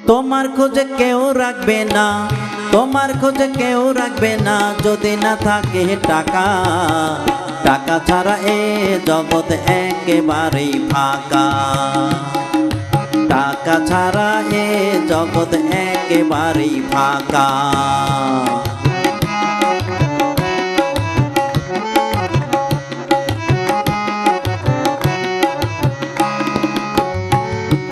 তোমার খোঁজে কেউ রাখবে না, তোমার খোঁজে কেউ রাখবে না যদি না থাকে টাকা। টাকা ছাড়া এ জগৎ একেবারেই ফাঁকা, টাকা ছাড়া এ জগৎ একেবারেই ফাঁকা।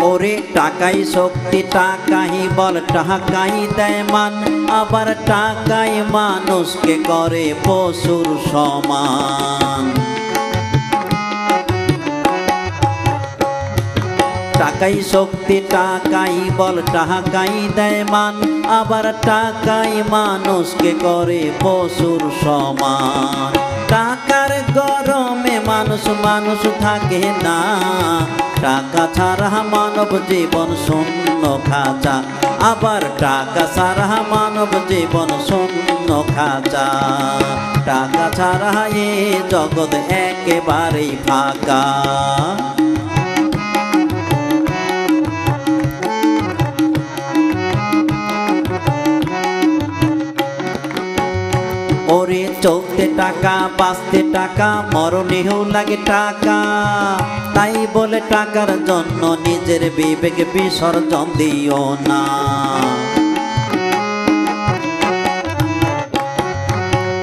ওরে টাকাই শক্তি, টাকাই বল, টাকাই দেয় মান, আবার টাকাই মানুষকে করে পশুর সমান। টাকাই শক্তি, টাকাই বল, টাকাই দেয় মান, আবার টাকাই মানুষকে করে পশুর সমান। টাকার গরমে মানুষ মানুষ থাকে না, টাকা ছাড়া মানব জীবন শূন্য খাঁচা, আবার টাকা ছাড়া মানব জীবন শূন্য খাঁচা। টাকা ছাড়া এ জগৎ একেবারেই ফাঁকা। ওরে চলতে টাকা, বাঁচতে টাকা, মরণেও লাগে টাকা। তাই বলে টাকার জন্য নিজের বিবেক বিসর্জন দিও না।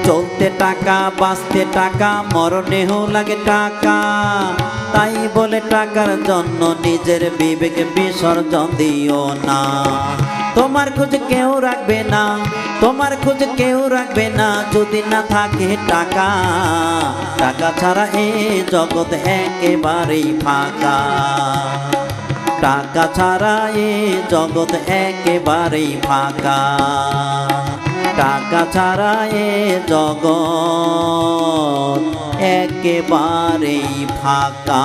চলতে টাকা, বাঁচতে টাকা, মরণেও লাগে টাকা। তাই বলে টাকার জন্য নিজের বিবেক বিসর্জন দিও না। তোমার খোঁজ কেউ রাখবে না, তোমার খোঁজ কেউ রাখবে না যদি না থাকে টাকা। টাকা ছাড়া এ জগৎ একেবারেই ফাঁকা, টাকা ছাড়া এ জগৎ একেবারেই ফাঁকা। টাকা ছাড়া এ জগৎ একেবারেই ফাঁকা।